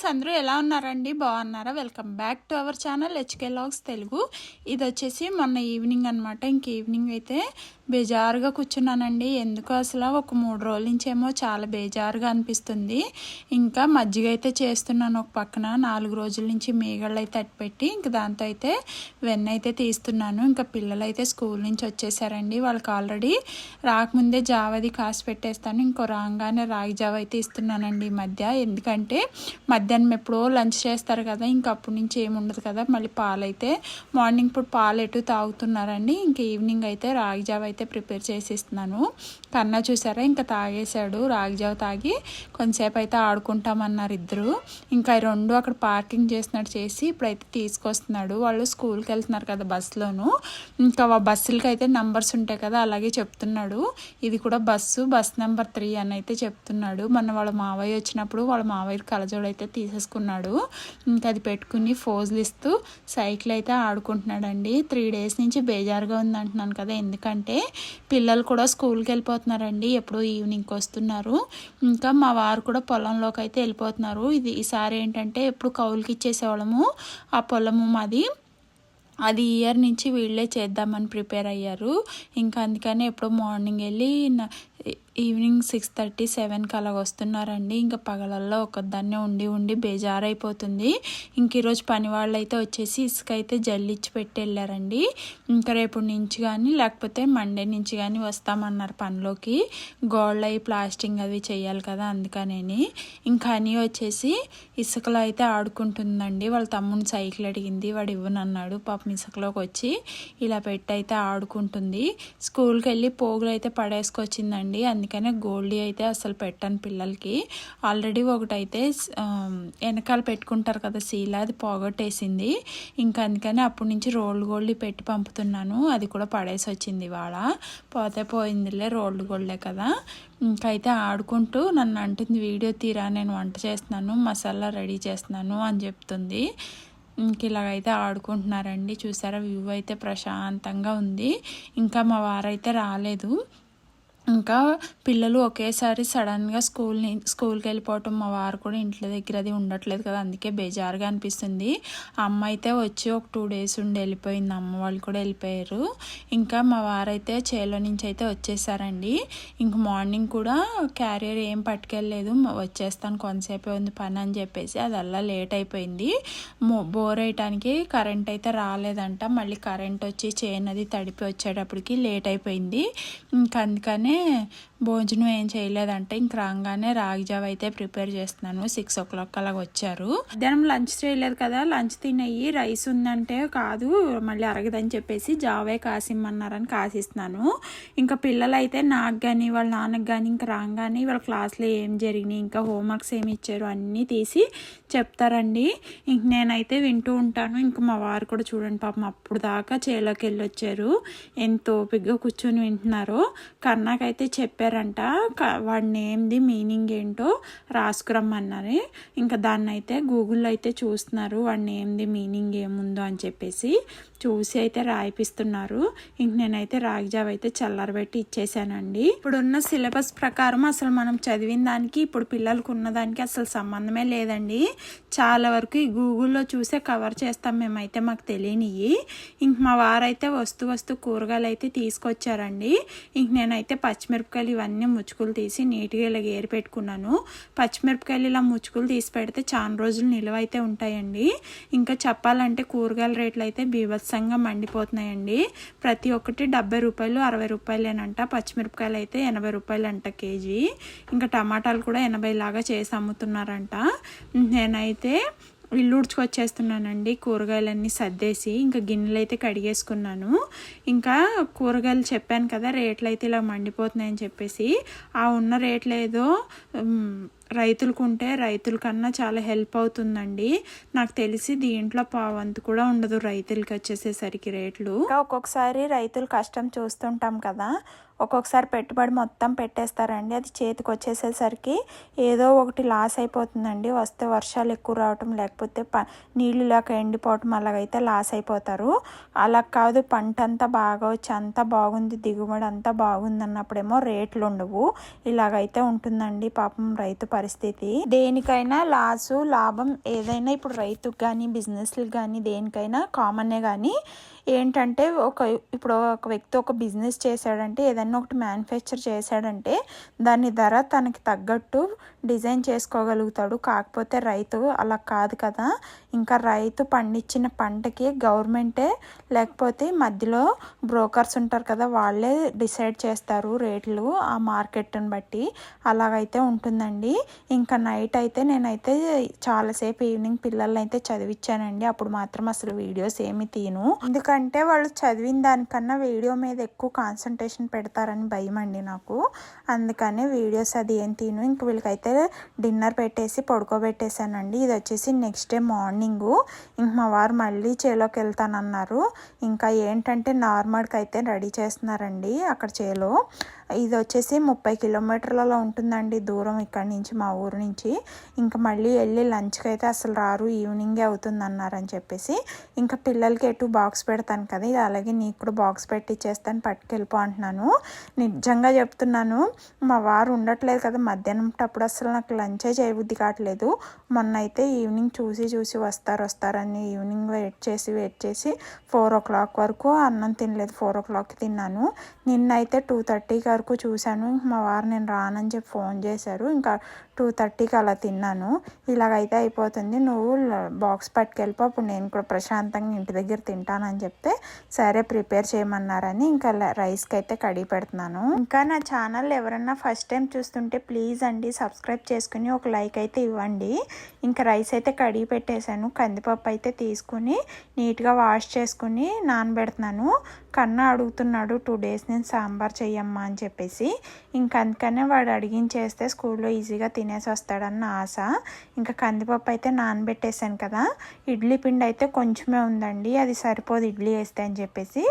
Friends, అందరూ ఎలా ఉన్నారండి? బాగున్నారా? Welcome back to our channel HK vlogs Telugu. ఇది వచ్చేసి మొన్న ఈవినింగ్ అనమాట. ఇంక ఈవినింగ్ అయితే బేజారుగా కూర్చున్నానండి. ఎందుకు అసలు ఒక 3 రోజుల నుంచి ఏమో చాలా బేజారుగా అనిపిస్తుంది. ఇంకా మజ్జిగ అయితే చేస్తున్నాను ఒక పక్కన. 4 రోజుల నుంచి మీగళ్ళు అయితే అట్టుపెట్టి ఇంక దాంతో అయితే వెన్న అయితే తీస్తున్నాను. ఇంకా పిల్లలు అయితే స్కూల్ నుంచి వచ్చేసారండి. వాళ్ళకి ఆల్రెడీ రాకముందే జావది కాసి పెట్టేస్తాను. ఇంకో రాగానే రాగి జావ అయితే ఇస్తున్నానండి ఈ మధ్య. ఎందుకంటే మధ్యాహ్నం ఎప్పుడో లంచ్ చేస్తారు కదా, ఇంక అప్పటి నుంచి ఏముండదు కదా. మళ్ళీ పాలైతే మార్నింగ్ ఇప్పుడు పాలు ఎటు తాగుతున్నారండి. ఇంక ఈవినింగ్ అయితే రాగి జావ అయితే ప్రిపేర్ చేసి ఇస్తున్నాను. కన్నా చూసారా, ఇంకా తాగేశాడు. రాగి జావ తాగి కొంతసేపు అయితే ఆడుకుంటామన్నారు ఇద్దరు. ఇంకా రెండు అక్కడ పార్కింగ్ చేసినట్టు చేసి ఇప్పుడైతే తీసుకొస్తున్నాడు. వాళ్ళు స్కూల్కి వెళ్తున్నారు కదా బస్సులోను. ఇంకా బస్సులకి అయితే నంబర్స్ ఉంటాయి కదా, అలాగే చెప్తున్నాడు. ఇది కూడా బస్ నెంబర్ 3 అని అయితే చెప్తున్నాడు. మొన్న వాళ్ళ మావయ్య వచ్చినప్పుడు వాళ్ళ మావయ్య కలజోడు అయితే తీసేసుకున్నాడు. ఇంకా అది పెట్టుకుని ఫోజులు ఇస్తూ సైకిల్ అయితే ఆడుకుంటున్నాడండి. 3 డేస్ నుంచి బేజారుగా ఉంది అంటున్నాను కదా. ఎందుకంటే పిల్లలు కూడా స్కూల్కి వెళ్ళిపోతున్నారండి. ఎప్పుడో ఈవినింగ్కి వస్తున్నారు. ఇంకా మా వారు కూడా పొలంలోకి అయితే వెళ్ళిపోతున్నారు. ఈసారి ఏంటంటే ఎప్పుడు కౌలుకి ఇచ్చేసేవాళ్ళము ఆ పొలము మాది. అది ఇయర్ నుంచి వీళ్ళే చేద్దామని ప్రిపేర్ అయ్యారు. ఇంకా అందుకని ఎప్పుడో మార్నింగ్ వెళ్ళి ఈవినింగ్ 6:30, 7కి అలా వస్తున్నారండి. ఇంకా పగలల్లో ఒకదాన్నే ఉండి బేజారైపోతుంది. ఇంక ఈరోజు పని వాళ్ళు అయితే వచ్చేసి ఇసుక అయితే జల్లిచ్చి పెట్టి వెళ్ళారండి. ఇంకా రేపు నుంచి కానీ లేకపోతే మండే నుంచి కానీ వస్తామన్నారు పనిలోకి. గోడలు అవి ప్లాస్టింగ్ అవి చేయాలి కదా, అందుకనేని. ఇంకా అని వచ్చేసి ఇసుకలో అయితే ఆడుకుంటుందండి. వాళ్ళ తమ్ముని సైకిల్ అడిగింది, వాడు ఇవ్వనన్నాడు. పాపం ఇసుకలోకి వచ్చి ఇలా పెట్టి అయితే ఆడుకుంటుంది. స్కూల్కి వెళ్ళి పోగులు అయితే పడేసుకొచ్చిందండి. అందుకనే గోల్డీ అయితే అసలు పెట్టాను పిల్లలకి. ఆల్రెడీ ఒకటైతే వెనకాల పెట్టుకుంటారు కదా సీల, అది పోగొట్టేసింది. ఇంకా అందుకని అప్పటి నుంచి రోల్డ్ గోల్డీ పెట్టి పంపుతున్నాను. అది కూడా పడేసి వచ్చింది ఇవాళ. పోతే పోయిందిలే, రోల్డ్ గోల్డే కదా. ఇంకా అయితే ఆడుకుంటూ నన్ను అంటుంది, వీడియో తీరా, నేను వంట చేస్తున్నాను, మసాలా రెడీ చేస్తున్నాను అని చెప్తుంది. ఇంక ఇలాగైతే ఆడుకుంటున్నారండి. చూసారా, వ్యూ అయితే ప్రశాంతంగా ఉంది. ఇంకా మా వారైతే రాలేదు. ఇంకా పిల్లలు ఒకేసారి సడన్గా స్కూల్కి వెళ్ళిపోవటం, మా వారు కూడా ఇంట్లో దగ్గర అది ఉండట్లేదు కదా, అందుకే బేజారుగా అనిపిస్తుంది. అమ్మ అయితే వచ్చి ఒక 2 డేస్ ఉండి వెళ్ళిపోయింది. అమ్మ వాళ్ళు కూడా వెళ్ళిపోయారు. ఇంకా మా వారైతే చేలో నుంచి అయితే వచ్చేసారండి. ఇంక మార్నింగ్ కూడా క్యారియర్ ఏం పట్టుకెళ్ళలేదు, వచ్చేస్తాను కొంతసేపే ఉంది పని అని చెప్పేసి అది అలా లేట్ అయిపోయింది. బోర్ వేయటానికి కరెంట్ అయితే రాలేదంట. మళ్ళీ కరెంట్ వచ్చి చేనది తడిపి వచ్చేటప్పటికి లేట్ అయిపోయింది. ఇంకా అందుకనే భోజనం ఏం చేయలేదంటే ఇంక రాగానే రాగి జావ అయితే ప్రిపేర్ చేస్తున్నాను. 6 o'clock అలాగ వచ్చారు. మధ్యాహ్నం లంచ్ చేయలేదు కదా, లంచ్ తినయ్యి రైస్ ఉందంటే కాదు మళ్ళీ అరగదని చెప్పేసి జావే కాసిమ్మన్నారని కాసిస్తున్నాను. ఇంకా పిల్లలు అయితే నాకు కానీ వాళ్ళ నాన్నకు కానీ ఇంకా రాగానే వాళ్ళ క్లాస్లో ఏం జరిగినాయి, ఇంకా హోంవర్క్స్ ఏమి ఇచ్చారు అన్నీ తీసి చెప్తారండి. ఇంక నేనైతే వింటూ ఉంటాను. ఇంక మా వారు కూడా చూడండి పాపం అప్పుడు దాకా చేలోకి వెళ్ళి వచ్చారు. ఎంత ఓపికగా కూర్చొని వింటున్నారో. కన్నాకైతే చెప్పారంట వాడి నేమ్ది మీనింగ్ ఏంటో రాసుకురమ్మన్నారు. ఇంకా దాన్ని అయితే గూగుల్లో అయితే చూస్తున్నారు, వాడి నేమ్ది మీనింగ్ ఏముందో అని చెప్పేసి చూసి అయితే రాయిపిస్తున్నారు. ఇంక నేనైతే రాగి జావ అయితే చల్లారబెట్టి ఇచ్చేసానండి. ఇప్పుడున్న సిలబస్ ప్రకారం అసలు మనం చదివిన దానికి ఇప్పుడు పిల్లలకు ఉన్నదానికి అసలు సంబంధమే లేదండి. చాలా వరకు ఈ గూగుల్లో చూసే కవర్ చేస్తాం మేమైతే, మాకు తెలియనివి. ఇంక మా వారైతే వస్తూ కూరగాయలు అయితే తీసుకొచ్చారండి. ఇంక నేనైతే పచ్చిమిరపకాయలు ఇవన్నీ ముచ్చుకులు తీసి నీట్గా ఇలా ఏరి పెట్టుకున్నాను. పచ్చిమిరపకాయలు ఇలా ముచ్చుకులు తీసి పెడితే చాలా రోజులు నిలువ అయితే ఉంటాయండి. ఇంకా చెప్పాలంటే కూరగాయల రేట్లు అయితే బీభత్సంగా మండిపోతున్నాయండి. ప్రతి ఒక్కటి 70 రూపాయలు 60 రూపాయలేనంట. పచ్చిమిరపకాయలు అయితే 80 రూపాయలు అంట కేజీ. ఇంకా టమాటాలు కూడా 80 లాగా చేసి అమ్ముతున్నారంట. నేనైతే ఇల్లు ఉడ్చుకొచ్చేస్తున్నానండి. కూరగాయలన్నీ సర్దేసి ఇంకా గిన్నెలు అయితే కడిగేసుకున్నాను. ఇంకా కూరగాయలు చెప్పాను కదా రేట్లు అయితే ఇలా మండిపోతున్నాయని చెప్పేసి, ఆ ఉన్న రేట్లు ఏదో రైతులకు ఉంటే రైతుల కన్నా చాలా హెల్ప్ అవుతుందండి. నాకు తెలిసి దీంట్లో పావంతు కూడా ఉండదు రైతులకి వచ్చేసేసరికి రేట్లు. ఒక్కొక్కసారి రైతులు కష్టం చూస్తుంటాం కదా, ఒక్కొక్కసారి పెట్టుబడి మొత్తం పెట్టేస్తారండి, అది చేతికి వచ్చేసేసరికి ఏదో ఒకటి లాస్ అయిపోతుందండి. వస్తే వర్షాలు ఎక్కువ రావటం, లేకపోతే నీళ్ళు లేక ఎండిపోవటం, అలాగైతే లాస్ అయిపోతారు. అలా కాదు, పంట అంతా బాగా వచ్చి అంతా బాగుంది, దిగుబడి అంతా బాగుంది అన్నప్పుడేమో రేట్లు ఉండవు. ఇలాగైతే ఉంటుందండి పాపం రైతు పరిస్థితి. దేనికైనా లాసు లాభం ఏదైనా ఇప్పుడు రైతుకు కానీ బిజినెస్లకు కానీ దేనికైనా కామనే. కానీ ఏంటంటే ఇప్పుడు ఒక వ్యక్తి ఒక బిజినెస్ చేశాడంటే, ఏదైనా ఒకటి మ్యానుఫ్యాక్చర్ చేశాడంటే దాని ధర తనకి తగ్గట్టు డిజైన్ చేసుకోగలుగుతాడు. కాకపోతే రైతు అలా కాదు కదా. ఇంకా రైతు పండించిన పంటకి గవర్నమెంటే లేకపోతే మధ్యలో బ్రోకర్స్ ఉంటారు కదా, వాళ్ళే డిసైడ్ చేస్తారు రేట్లు ఆ మార్కెట్ని బట్టి. అలాగైతే ఉంటుందండి. ఇంకా నైట్ అయితే నేనైతే చాలాసేపు ఈవినింగ్ పిల్లల్ని అయితే చదివించానండి. అప్పుడు మాత్రం అసలు వీడియోస్ ఏమి తీను, ఎందుకంటే వాళ్ళు చదివిన దానికన్నా వీడియో మీద ఎక్కువ కాన్సన్ట్రేషన్ పెడతారని భయం అండి నాకు. అందుకనే వీడియోస్ అది ఏం తీను. ఇంక వీళ్ళకైతే డిన్నర్ పెట్టేసి పడుకోబెట్టేశానండి. ఇది వచ్చేసి నెక్స్ట్ డే మార్నింగు. ఇంక మా వారు మళ్ళీ చేలోకి వెళ్తానన్నారు. ఇంకా ఏంటంటే నార్మల్కి అయితే రెడీ చేస్తున్నారండి అక్కడ చేలో. ఇది వచ్చేసి 30 కిలోమీటర్లలో ఉంటుందండి దూరం ఇక్కడ నుంచి, మా ఊరు నుంచి. ఇంకా మళ్ళీ వెళ్ళి లంచ్కి అయితే అసలు రారు, ఈవినింగే అవుతుంది అన్నారని చెప్పేసి ఇంకా పిల్లలకి ఎటు బాక్స్ పెడతాను కదా, ఇది అలాగే నీకు కూడా బాక్స్ పెట్టి ఇచ్చేస్తాను, పట్టుకెళ్ళిపో అంటున్నాను. నిజంగా చెప్తున్నాను, మా వారు ఉండట్లేదు కదా మధ్యాహ్నం అప్పుడు అసలు నాకు లంచే చేయబుద్ధి కావట్లేదు. మొన్న అయితే ఈవినింగ్ చూసి వస్తారని ఈవినింగ్ వెయిట్ చేసి 4 o'clock వరకు అన్నం తినలేదు. 4 o'clock తిన్నాను. నిన్నైతే 2:30 వరకు చూశాను. మా వారు నేను రానని చెప్పి ఫోన్ చేశారు. ఇంకా 2:30కి అలా తిన్నాను. ఇలాగైతే అయిపోతుంది, నువ్వు బాక్స్ పట్టుకెళ్ళిపో, అప్పుడు నేను కూడా ప్రశాంతంగా ఇంటి దగ్గర తింటానని చెప్తే సరే ప్రిపేర్ చేయమన్నారని ఇంకా రైస్కి అయితే కడిగి పెడుతున్నాను. ఇంకా నా ఛానల్ ఎవరన్నా ఫస్ట్ టైం చూస్తుంటే ప్లీజ్ అండి సబ్స్క్రైబ్ చేసుకుని ఒక లైక్ అయితే ఇవ్వండి. ఇంకా రైస్ అయితే కడిగి పెట్టేశాను. కందిపప్పు అయితే తీసుకుని నీట్గా వాష్ చేసుకుని నానబెడుతున్నాను. కన్నా అడుగుతున్నాడు 2 days నేను సాంబార్ చెయ్యమ్మా అని చెప్పేసి. ఇంక అందుకనే వాడు అడిగించేస్తే స్కూల్లో ఈజీగా తినేసి వస్తాడన్న ఆశ. ఇంకా కందిపప్పు అయితే నానబెట్టేశాను కదా. ఇడ్లీ పిండి అయితే కొంచెమే ఉందండి, అది సరిపోదు ఇడ్లీ వేస్తే అని చెప్పేసి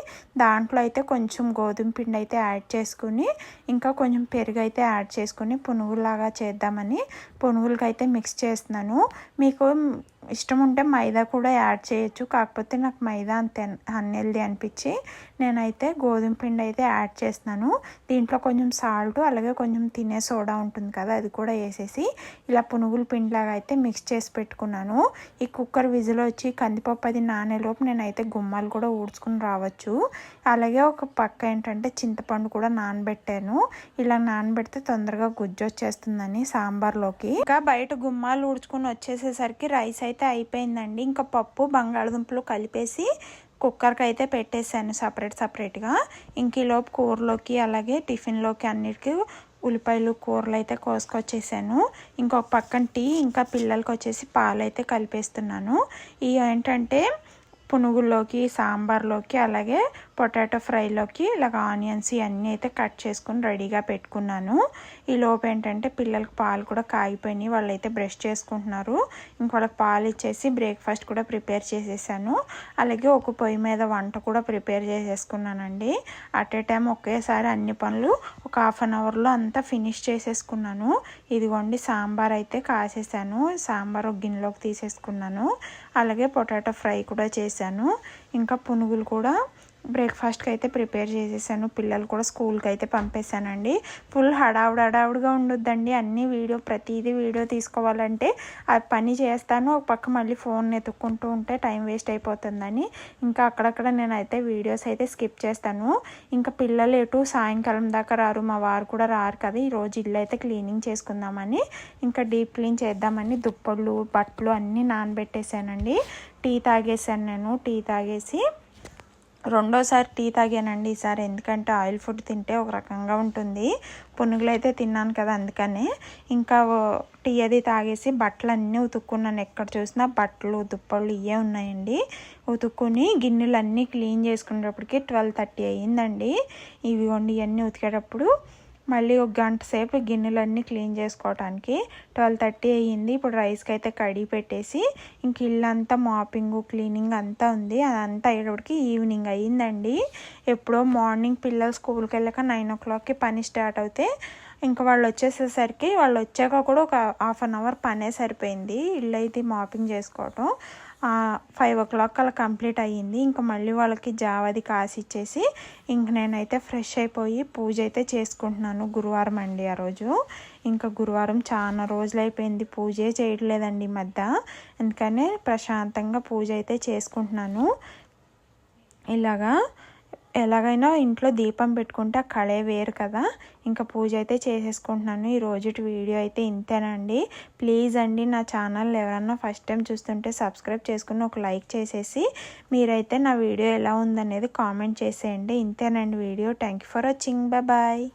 దాంట్లో అయితే కొంచెం గోధుమ పిండి అయితే యాడ్ చేసుకుని ఇంకా కొంచెం పెరుగు అయితే యాడ్ చేసుకుని పునుగులాగా చేద్దామని పునుగులకి అయితే మిక్స్ చేస్తున్నాను. మీకు ఇష్టం ఉంటే మైదా కూడా యాడ్ చేయొచ్చు, కాకపోతే నాకు మైదా అంత అన్హెల్దీ అనిపించి నేనైతే గోధుమ పిండి అయితే యాడ్ చేస్తున్నాను. దీంట్లో కొంచెం సాల్ట్ అలాగే కొంచెం తినే సోడా ఉంటుంది కదా, అది కూడా వేసేసి ఇలా పునుగుల పిండిలాగా అయితే మిక్స్ చేసి పెట్టుకున్నాను. ఈ కుక్కర్ విజిల్ వచ్చి కందిపప్పు అది నానేలోపు నేనైతే గుమ్మాలు కూడా ఊడ్చుకుని రావచ్చు. అలాగే ఒక పక్క ఏంటంటే చింతపండు కూడా నానబెట్టాను. ఇలా నానబెడితే తొందరగా గుజ్జు వచ్చేస్తుందని సాంబార్లోకి. ఇంకా బయట గుమ్మాలు ఊడ్చుకుని వచ్చేసేసరికి రైస్ అయితే అయిపోయిందండి. ఇంకా పప్పు బంగాళదుంపలు కలిపేసి కుక్కర్కి అయితే పెట్టేశాను సపరేట్గా. ఇంక ఈలోపు కూరలోకి అలాగే టిఫిన్లోకి అన్నిటికీ ఉల్లిపాయలు కూరలు అయితే కోసుకొచ్చేసాను. ఇంకొక పక్కన టీ, ఇంకా పిల్లలకి వచ్చేసి పాలు అయితే కలిపేస్తున్నాను. ఇవి ఏంటంటే పునుగుల్లోకి సాంబార్లోకి అలాగే పొటాటో ఫ్రైలోకి ఇలాగ ఆనియన్స్ ఇవన్నీ అయితే కట్ చేసుకుని రెడీగా పెట్టుకున్నాను. ఈ లోపు ఏంటంటే పిల్లలకి పాలు కూడా కాగిపోయినాయి, వాళ్ళు అయితే బ్రష్ చేసుకుంటున్నారు. ఇంక వాళ్ళకి పాలు ఇచ్చేసి బ్రేక్ఫాస్ట్ కూడా ప్రిపేర్ చేసేసాను. అలాగే ఒక పొయ్యి మీద వంట కూడా ప్రిపేర్ చేసేసుకున్నానండి. అట్ ఏ టైం ఒకేసారి అన్ని పనులు ఒక 1/2 అవర్లో అంతా ఫినిష్ చేసేసుకున్నాను. ఇదిగోండి సాంబార్ అయితే కాసేసాను, సాంబార్ ఒక గిన్నెలోకి తీసేసుకున్నాను. అలాగే పొటాటో ఫ్రై కూడా చేశాను. ఇంకా పునుగులు కూడా బ్రేక్ఫాస్ట్కి అయితే ప్రిపేర్ చేసేసాను. పిల్లలు కూడా స్కూల్కి అయితే పంపేశానండి. ఫుల్ హడావుడిగా ఉండొద్దండి, అన్ని ప్రతిదీ వీడియో తీసుకోవాలంటే ఆ పని చేస్తాను, ఒక పక్క మళ్ళీ ఫోన్ ఎత్తుక్కుంటూ ఉంటే టైం వేస్ట్ అయిపోతుందని ఇంకా అక్కడక్కడ నేనైతే వీడియోస్ అయితే స్కిప్ చేస్తాను. ఇంకా పిల్లలు ఎటు సాయంకాలం దాకా రారు, మా వారు కూడా రారు కదా. ఈరోజు ఇల్లు అయితే క్లీనింగ్ చేసుకుందామని ఇంకా డీప్ క్లీన్ చేద్దామని దుప్పళ్ళు బట్టలు అన్నీ నానబెట్టేశానండి. టీ తాగేసాను నేను. టీ తాగేసి రెండోసారి టీ తాగానండి ఈసారి, ఎందుకంటే ఆయిల్ ఫుడ్ తింటే ఒక రకంగా ఉంటుంది. పునుగులు అయితే తిన్నాను కదా అందుకనే. ఇంకా టీ అది తాగేసి బట్టలు అన్నీ ఉతుక్కున్నాను. ఎక్కడ చూసినా బట్టలు దుప్పళ్ళు ఇవే ఉన్నాయండి. ఉతుక్కుని గిన్నెలు అన్నీ క్లీన్ చేసుకునేటప్పటికి 12:30 అయ్యిందండి. ఇవిగోండి ఇవన్నీ ఉతికేటప్పుడు మళ్ళీ ఒక గంట సేపు గిన్నెలన్నీ క్లీన్ చేసుకోవడానికి 12:30 అయ్యింది. ఇప్పుడు రైస్కి అయితే కడిగి పెట్టేసి ఇంక ఇల్లంతా మాపింగ్ క్లీనింగ్ అంతా ఉంది. అదంతా అయ్యేటప్పటికి ఈవినింగ్ అయ్యిందండి. ఎప్పుడో మార్నింగ్ పిల్లలు స్కూల్కి వెళ్ళాక 9 o'clockకి పని స్టార్ట్ అవుతే ఇంకా వాళ్ళు వచ్చాక కూడా ఒక 1/2 hour పనే సరిపోయింది. ఇల్లు అయితే మాపింగ్ చేసుకోవటం 5 o'clock అలా కంప్లీట్ అయ్యింది. ఇంకా మళ్ళీ వాళ్ళకి జావది కాసి ఇచ్చేసి ఇంక నేనైతే ఫ్రెష్ అయిపోయి పూజ అయితే చేసుకుంటున్నాను. గురువారం అండి ఆ రోజు. ఇంకా గురువారం చాలా రోజులు అయిపోయింది పూజే చేయట్లేదండి ఈ మధ్య. అందుకనే ప్రశాంతంగా పూజ అయితే చేసుకుంటున్నాను. ఎలాగైనా ఇంట్లో దీపం పెట్టుకుంటే ఆ కళే వేరు కదా. ఇంకా పూజ అయితే చేసేసుకుంటున్నాను. ఈ రోజుటి వీడియో అయితే ఇంతేనండి. ప్లీజ్ అండి నా ఛానల్ ఎవరన్నా ఫస్ట్ టైం చూస్తుంటే సబ్స్క్రైబ్ చేసుకుని ఒక లైక్ చేసేసి మీరైతే నా వీడియో ఎలా ఉందనేది కామెంట్ చేసేయండి. ఇంతేనండి video. Thank you for watching. Bye.